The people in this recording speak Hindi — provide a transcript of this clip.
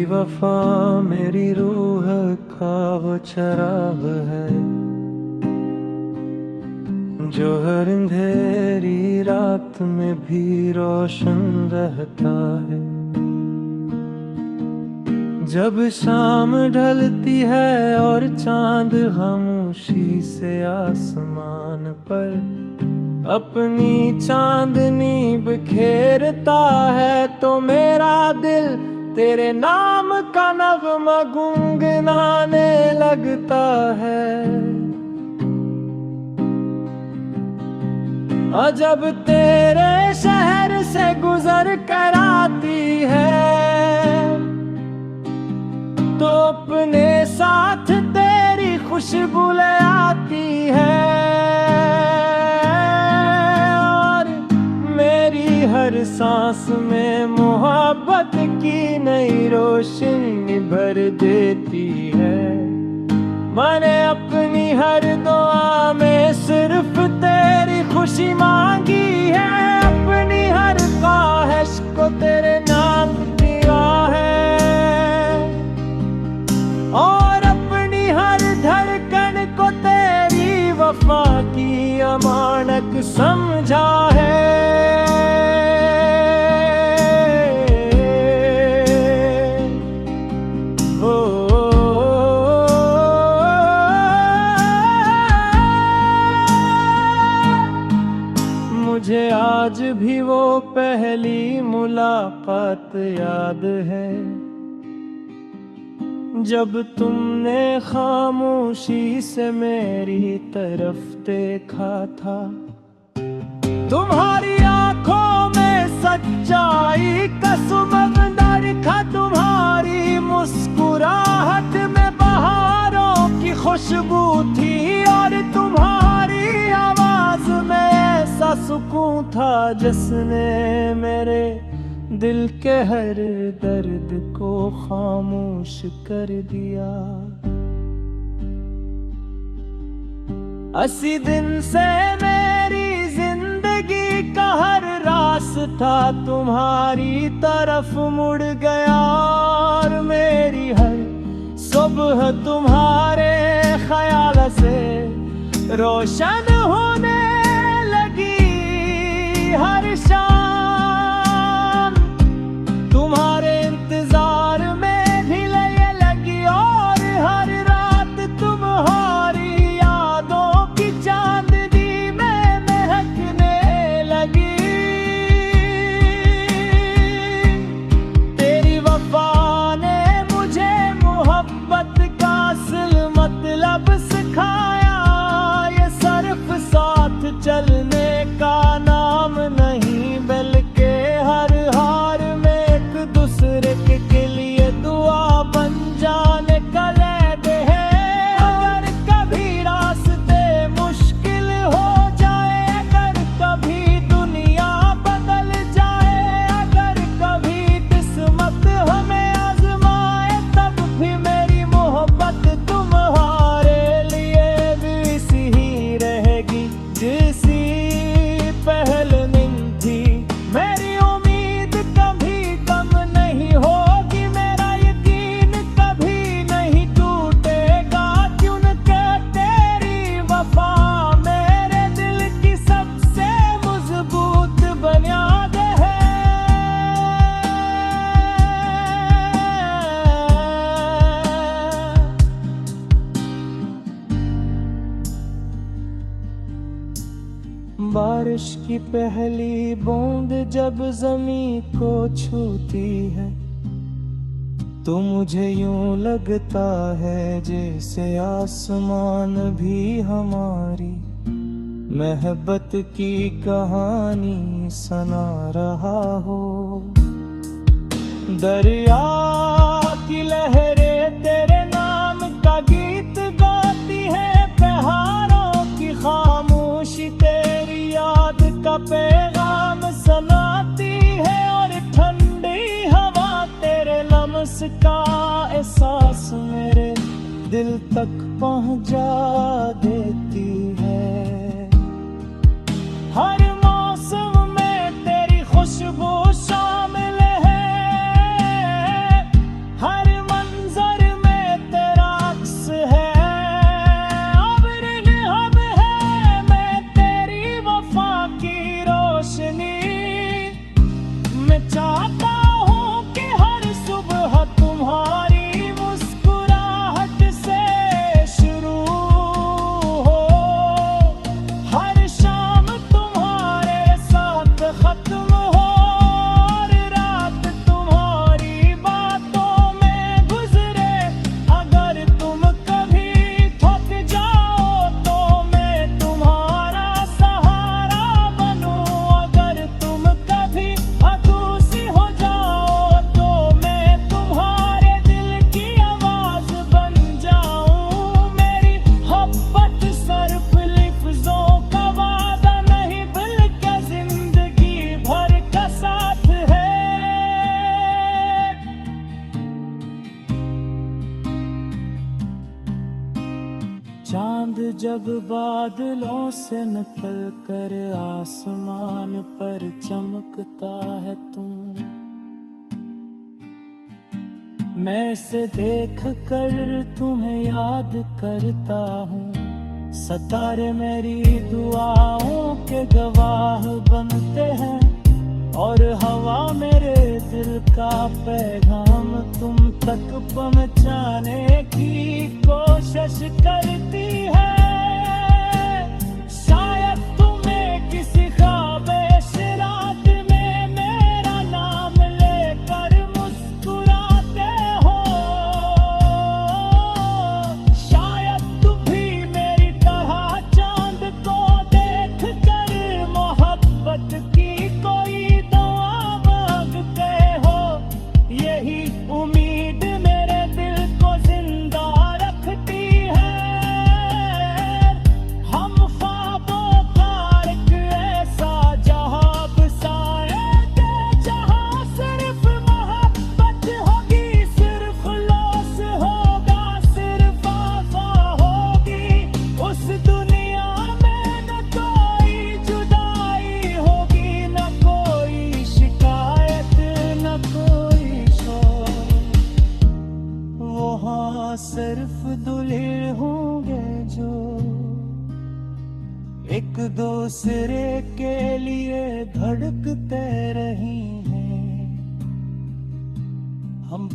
वफा मेरी रूह का वो चराग है जो हर अंधेरी रात में भी रोशन रहता है। जब शाम ढलती है और चांद खामोशी से आसमान पर अपनी चांदनी बिखेरता है, तो मेरा दिल तेरे नाम का नग़्मा गुनगुनाने लगता है। और जब तेरे शहर से गुजर कर आती है तो अपने साथ तेरी खुशबू ले आती है, और मेरी हर सांस में मोहब्बत की नई रोशनी भर देती है। मैंने अपनी हर दुआ में सिर्फ तेरी खुशी मांगी है, अपनी हर ख्वाहिश को तेरे नाम दिया है, और अपनी हर धड़कन को तेरी वफा की अमानत समझा है। मुझे आज भी वो पहली मुलाकात याद है जब तुमने खामोशी से मेरी तरफ देखा था। तुम्हारी आंखों में सच्चाई का समंदर था, तुम्हारी मुस्कुराहट में बहारों की खुशबू थी, और तुम्हारी आवाज में ऐसा सुकून था जिसने मेरे दिल के हर दर्द को खामोश कर दिया। 80 दिन से मेरी जिंदगी का हर रास्ता तुम्हारी तरफ मुड़ गया, और मेरी हर सुबह तुम्हारे ख्याल से रोशन होने लगी। हर शाम तुम्हारे इंतजार में भी लगे लगी, और हर रात तुम्हारी यादों की चांदनी में महकने लगी। तेरी वफा ने मुझे मोहब्बत का असल मतलब सिखाया, ये सिर्फ साथ चलने का नाम नहीं बल्कि हर हार में एक दूसरे के लिए दुआ बन जाने का लैद है। अगर कभी रास्ते मुश्किल हो जाए, अगर कभी दुनिया बदल जाए, अगर कभी किस्मत हमें आजमाए, तब भी मेरी मोहब्बत तुम्हारे लिए भी सी ही रहेगी जैसी पहले दिन थी। मेरी उम्मीद कभी कम नहीं होगी, मेरा यकीन कभी नहीं टूटेगा, क्योंकि तेरी वफा मेरे दिल की सबसे मजबूत बुनियाद है। बारिश की पहली बूंद जब ज़मीं को छूती है तो मुझे यूं लगता है जैसे आसमान भी हमारी मोहब्बत की कहानी सुना रहा हो। दरिया की लहरें तेरे नाम का गीत गाती है, पहाड़ों की खामोशी तेरी याद का पैगाम सुनाती है, और ठंडी हवा तेरे लम्स का एहसास मेरे दिल तक पहुंचा देती है। हर मौसम में तेरी खुशबू शामिल है, हर चांद जब बादलों से निकल कर आसमान पर चमकता है तुम, मैं इसे देख कर तुम्हें याद करता हूँ। सितारे मेरी दुआओं के गवाह बनते हैं और हवा मेरे दिल का पैगाम तुम तक पहुंचाने की कोशिश करती है। शायद तुम्हें किसी ख्वाबिश रात में मेरा नाम लेकर मुस्कुराते हो, शायद तुम भी मेरी तरह चांद को देख कर मोहब्बत की कोई दुआ मांगते हो। यही उम्मीद मेरे दिल को जिंदा रखती है। हम ख्वाबों का एक ऐसा जहां बसाएंगे जहां सिर्फ मोहब्बत होगी, सिर्फ लौस होगा, सिर्फ आफा होगी। उस दुनिया में न कोई जुदाई होगी, न कोई शिकायत, न कोई शोर। वहाँ सिर्फ दुल्हे होंगे जो एक दूसरे के लिए धड़कते रही हैं। हम